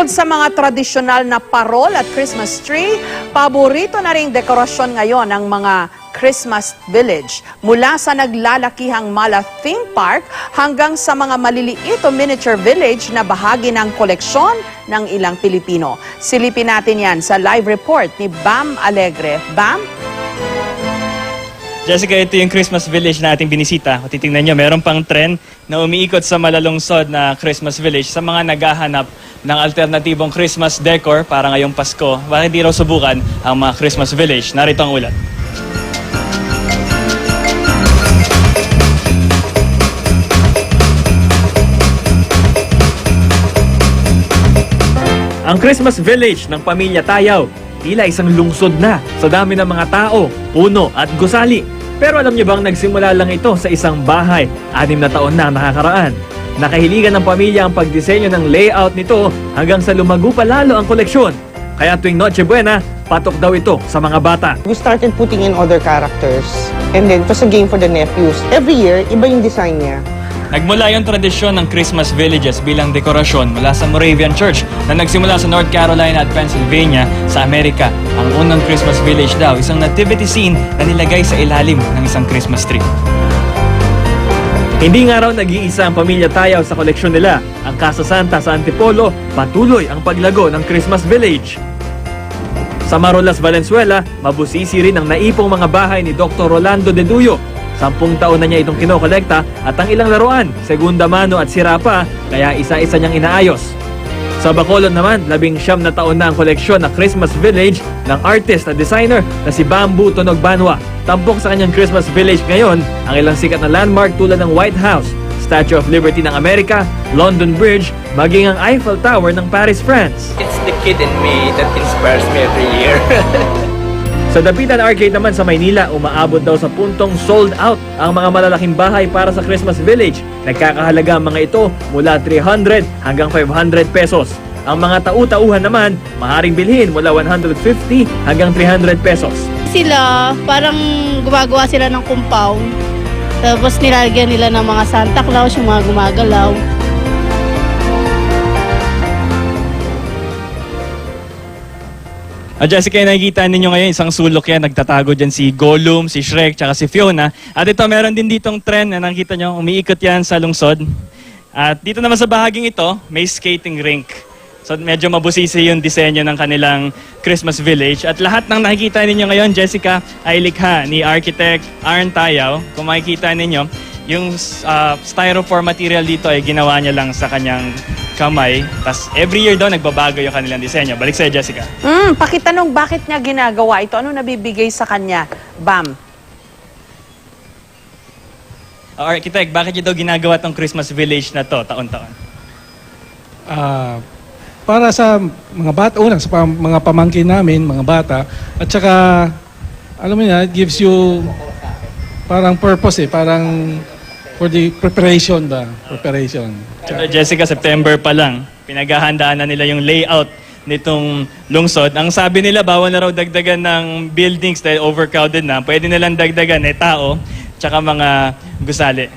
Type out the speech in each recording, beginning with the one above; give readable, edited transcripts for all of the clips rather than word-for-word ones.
Bukod sa mga tradisyonal na parol at Christmas tree, paborito na ring dekorasyon ngayon ng mga Christmas village. Mula sa naglalakihang Mala Theme Park hanggang sa mga maliliit o miniature village na bahagi ng koleksyon ng ilang Pilipino. Silipin natin yan sa live report ni Bam Alegre. Bam? Jessica, ito yung Christmas village na ating binisita. Kung titingnan nyo, meron pang trend na umiikot sa malalungsod na Christmas village sa mga naghahanap ng alternatibong Christmas decor para ngayong Pasko. Bakit di raw subukan ang mga Christmas village? Narito ang ulat. Ang Christmas village ng pamilya Tayaw, tila isang lungsod na sa dami ng mga tao, puno at gusali. Pero alam niyo bang nagsimula lang ito sa isang bahay, 6 na taon na nakakaraan. Nakahiligan ng pamilya ang pagdisenyo ng layout nito hanggang sa lumago pa lalo ang koleksyon. Kaya tuwing Noche Buena, patok daw ito sa mga bata. We started putting in other characters and then it was a game for the nephews. Every year, iba yung design niya. Nagmula yung tradisyon ng Christmas villages bilang dekorasyon mula sa Moravian Church na nagsimula sa North Carolina at Pennsylvania sa Amerika. Ang unang Christmas village daw, isang nativity scene na nilagay sa ilalim ng isang Christmas tree. Hindi nga raw nag-iisa ang pamilya Tayaw sa koleksyon nila. Ang Casa Santa sa Antipolo, patuloy ang paglago ng Christmas village. Sa Marolas, Valenzuela, mabusisi rin ang naipong mga bahay ni Dr. Rolando De Duyo. 10 taon na niya itong kinokolekta at ang ilang laruan, segunda mano at sira pa, kaya isa-isa niyang inaayos. Sa Bacolod naman, 19 na taon na ang koleksyon na Christmas Village ng artist at designer na si Bamboo Tunog Banwa. Tampok sa kanyang Christmas Village ngayon ang ilang sikat na landmark tulad ng White House, Statue of Liberty ng Amerika, London Bridge, maging ang Eiffel Tower ng Paris, France. It's the kid in me that inspires me every year. Sa Dapitan Arcade naman sa Maynila, umaabot daw sa puntong sold out ang mga malalaking bahay para sa Christmas Village. Nagkakahalaga ang mga ito mula 300 hanggang 500 pesos. Ang mga tau-tauhan naman, maaaring bilhin mula 150 hanggang 300 pesos. Sila, parang gumagawa sila ng compound. Tapos nilagyan nila ng mga Santa Claus, yung mga gumagalaw. Jessica, nakikita ninyo ngayon, isang sulok yan. Nagtatago dyan si Gollum, si Shrek, tsaka si Fiona. At ito, meron din ditong trend na nakikita nyo, umiikot yan sa lungsod. At dito naman sa bahaging ito, may skating rink. So medyo mabusisi yung disenyo ng kanilang Christmas village. At lahat ng nakikita ninyo ngayon, Jessica, ay likha ni architect Arn Tayaw. Kung makikita ninyo, yung styrofoam material dito ay ginawa niya lang sa kanyang kamay. Tapos every year daw nagbabago yung kanilang disenyo. Balik sa'yo, Jessica. Pakitanong bakit niya ginagawa ito? Ano nabibigay sa kanya? Bam. Architect, bakit niyo daw ginagawa tong Christmas village na to taon-taon? Para sa mga bata, unang sa mga pamangkin namin, mga bata, at saka, alam mo na, it gives you parang purpose parang for the preparation ba? Preparation. Ito, Jessica, September pa lang, pinaghahandaan na nila yung layout nitong lungsod. Ang sabi nila, bawal na raw dagdagan ng buildings dahil overcrowded na. Pwede nilang dagdagan tao, tsaka mga gusali.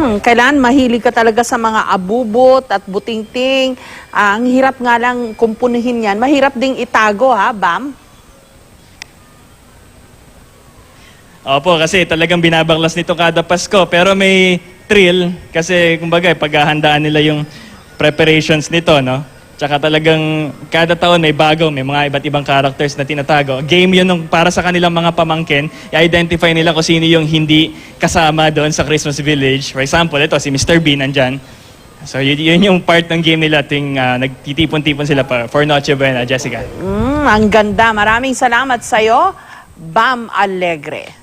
Kailangan mahilig ka talaga sa mga abubot at butingting. Ang hirap nga lang kumpunihin yan. Mahirap ding itago, ha, Bam? Opo, kasi talagang binabaklas nito kada Pasko. Pero may thrill kasi, kumbaga, paghahandaan nila yung preparations nito, no? Tsaka talagang kada taon may bago, may mga iba't ibang characters na tinatago. Game yun para sa kanilang mga pamangkin, i-identify nila kung sino yung hindi kasama doon sa Christmas Village. For example, ito, si Mr. Bean nandyan. So yun yung part ng game nila ting nagtitipon-tipon sila for Noche Buena, Jessica. Ang ganda. Maraming salamat sa'yo, Bam Alegre.